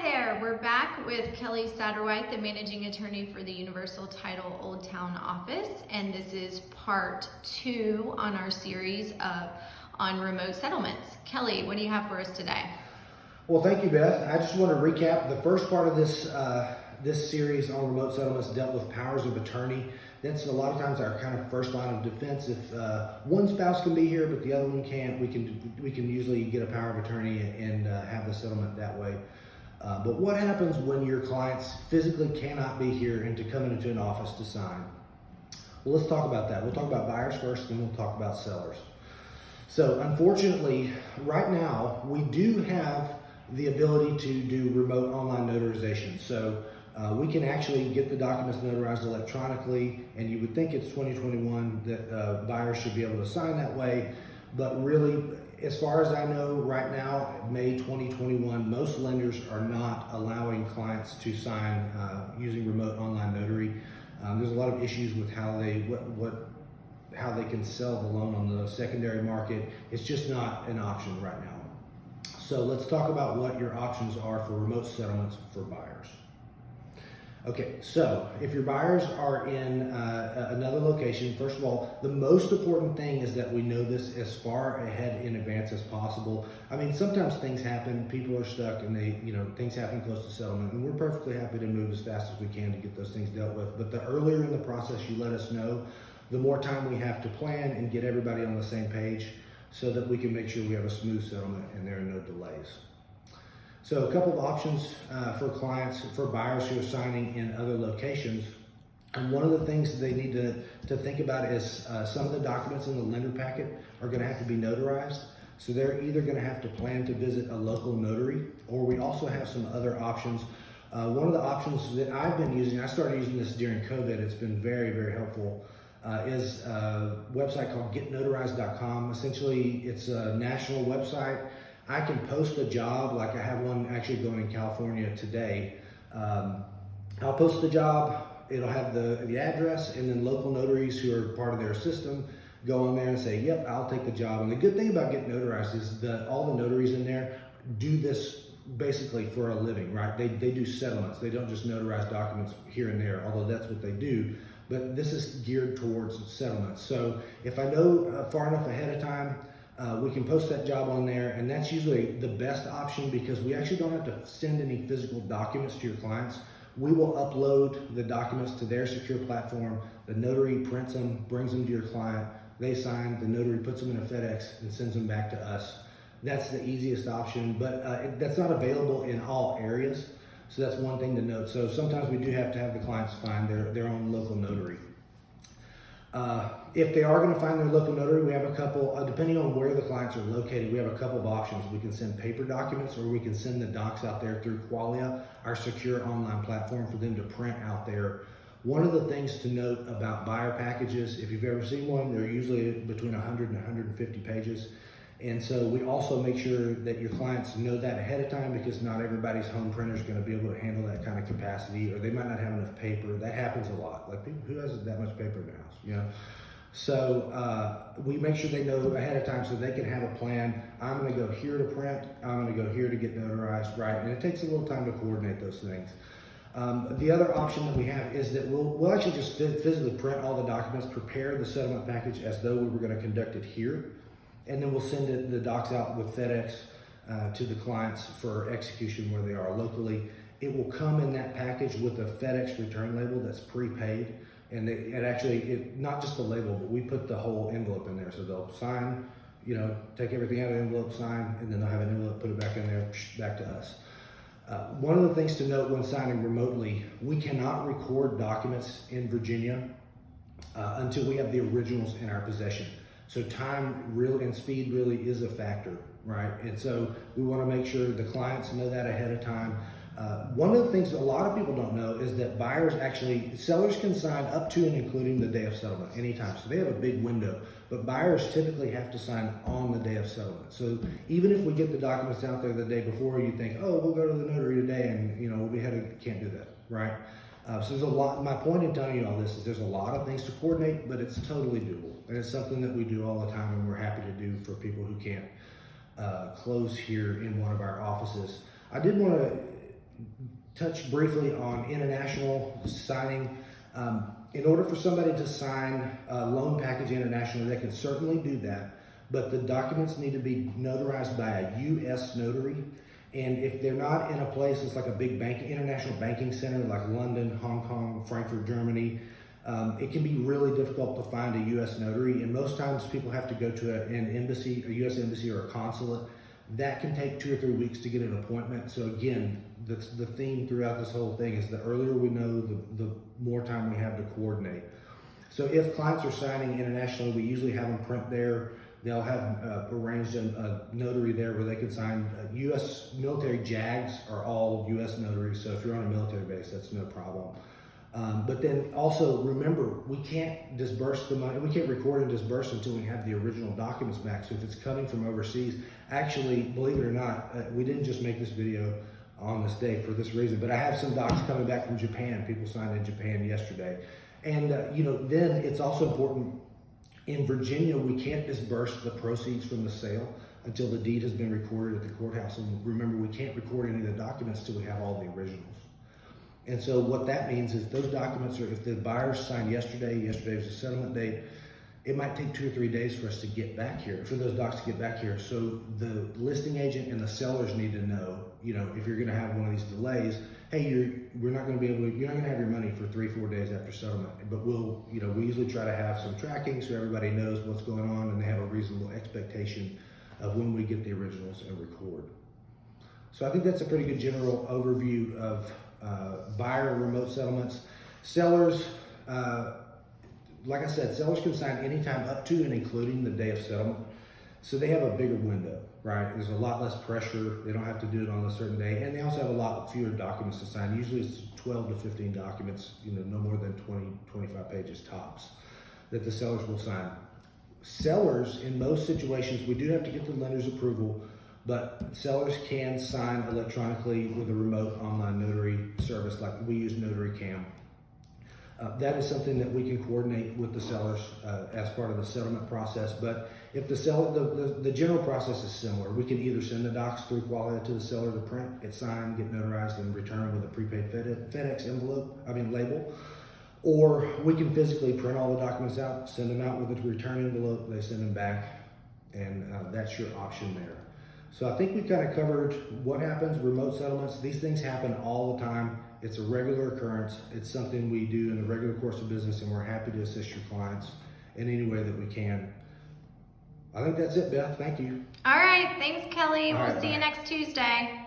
there, we're back with Kelly Satterwhite, the managing attorney for the Universal Title Old Town office, and this is part 2 on our series on remote settlements. Kelly, what do you have for us today? Well, thank you, Beth. I just want to recap the first part of this series on remote settlements dealt with powers of attorney. That's a lot of times our kind of first line of defense. If one spouse can be here but the other one can't, we can usually get a power of attorney and have the settlement that way. But what happens when your clients physically cannot be here and to come into an office to sign? Well, let's talk about that. We'll talk about buyers first, then we'll talk about sellers. So unfortunately, right now, we do have the ability to do remote online notarization. So we can actually get the documents notarized electronically, and you would think it's 2021 that buyers should be able to sign that way. But really, as far as I know, right now, May 2021, most lenders are not allowing clients to sign using remote online notary. There's a lot of issues with how they can sell the loan on the secondary market. It's just not an option right now. So let's talk about what your options are for remote settlements for buyers. Okay, so if your buyers are in another location, first of all, the most important thing is that we know this as far ahead in advance as possible. I mean, sometimes things happen, people are stuck, and things happen close to settlement, and we're perfectly happy to move as fast as we can to get those things dealt with. But the earlier in the process you let us know, the more time we have to plan and get everybody on the same page so that we can make sure we have a smooth settlement and there are no delays. So a couple of options for clients, for buyers who are signing in other locations. And one of the things they need to think about is some of the documents in the lender packet are going to have to be notarized. So they're either going to have to plan to visit a local notary, or we also have some other options. One of the options that I've been using, I started using this during COVID, it's been very, very helpful, is a website called getnotarized.com. Essentially, it's a national website. I can post a job, like I have one actually going in California today. I'll post the job, it'll have the address, and then local notaries who are part of their system go on there and say, yep, I'll take the job. And the good thing about Get Notarized is that all the notaries in there do this basically for a living, right? They do settlements. They don't just notarize documents here and there, although that's what they do. But this is geared towards settlements. So if I know far enough ahead of time, we can post that job on there, and that's usually the best option because we actually don't have to send any physical documents to your clients. We will upload the documents to their secure platform. The notary prints them, brings them to your client. They sign, the notary puts them in a FedEx and sends them back to us. That's the easiest option, but that's not available in all areas. So that's one thing to note. So sometimes we do have to have the clients find their own local notary. If they are going to find their local notary, we have a couple, depending on where the clients are located, we have a couple of options. We can send paper documents, or we can send the docs out there through Qualia, our secure online platform, for them to print out there. One of the things to note about buyer packages, if you've ever seen one, they're usually between 100 and 150 pages. And so we also make sure that your clients know that ahead of time, because not everybody's home printer is going to be able to handle that kind of capacity, or they might not have enough paper. That happens a lot. Like, who has that much paper in their house, So we make sure they know ahead of time so they can have a plan. I'm going to go here to print. I'm going to go here to get notarized, right? And it takes a little time to coordinate those things. The other option that we have is that we'll actually just physically print all the documents, prepare the settlement package as though we were going to conduct it here, and then we'll send the docs out with FedEx to the clients for execution where they are locally. It will come in that package with a FedEx return label that's prepaid, and not just the label, but we put the whole envelope in there. So they'll sign, take everything out of the envelope, sign, and then they'll have an envelope, put it back in there, back to us. One of the things to note when signing remotely, we cannot record documents in Virginia until we have the originals in our possession. So time really and speed really is a factor, right? And so we want to make sure the clients know that ahead of time. One of the things a lot of people don't know is that sellers can sign up to and including the day of settlement anytime. So they have a big window, but buyers typically have to sign on the day of settlement. So even if we get the documents out there the day before, you think, oh, we'll go to the notary today, and can't do that, right? So there's a lot. My point in telling you all this is there's a lot of things to coordinate, but it's totally doable, and it's something that we do all the time, and we're happy to do for people who can't close here in one of our offices. I did want to touch briefly on international signing. In order for somebody to sign a loan package internationally, they can certainly do that, but the documents need to be notarized by a U.S. notary. And if they're not in a place that's like a big international banking center like London, Hong Kong, Frankfurt, Germany, it can be really difficult to find a U.S. notary. And most times people have to go to an embassy, a U.S. embassy or a consulate. That can take 2 or 3 weeks to get an appointment. So again, the theme throughout this whole thing is the earlier we know, the more time we have to coordinate. So if clients are signing internationally, we usually have them print there. They'll have arranged a notary there where they can sign. U.S. military JAGs are all U.S. notaries, so if you're on a military base, that's no problem. But then also remember, we can't disburse the money, we can't record and disburse until we have the original documents back. So if it's coming from overseas, actually, believe it or not, we didn't just make this video on this day for this reason, but I have some docs coming back from Japan. People signed in Japan yesterday. And then it's also important, in Virginia, we can't disburse the proceeds from the sale until the deed has been recorded at the courthouse. And remember, we can't record any of the documents till we have all the originals. And so what that means is those documents are, if the buyers signed yesterday was the settlement date, it might take 2 or 3 days for us to get back here, for those docs to get back here. So the listing agent and the sellers need to know, if you're gonna have one of these delays, hey, we're not gonna be able to, you're not gonna have your money for 3-4 days after settlement, but we usually try to have some tracking so everybody knows what's going on and they have a reasonable expectation of when we get the originals and record. So I think that's a pretty good general overview of buyer remote settlements. Sellers, like I said, sellers can sign anytime up to and including the day of settlement. So they have a bigger window, right? There's a lot less pressure. They don't have to do it on a certain day. And they also have a lot fewer documents to sign. Usually it's 12 to 15 documents, no more than 20, 25 pages tops that the sellers will sign. Sellers, in most situations, we do have to get the lender's approval, but sellers can sign electronically with a remote online notary service like we use Notary Cam. That is something that we can coordinate with the sellers as part of the settlement process. But if the seller, the general process is similar. We can either send the docs through Qualia to the seller to print, get signed, get notarized, and return with a prepaid FedEx label. Or we can physically print all the documents out, send them out with a return envelope, they send them back, and that's your option there. So I think we've kind of covered what happens, remote settlements. These things happen all the time. It's a regular occurrence. It's something we do in the regular course of business, and we're happy to assist your clients in any way that we can. I think that's it, Beth. Thank you. All right. Thanks, Kelly. All We'll right, see you bye. next Tuesday.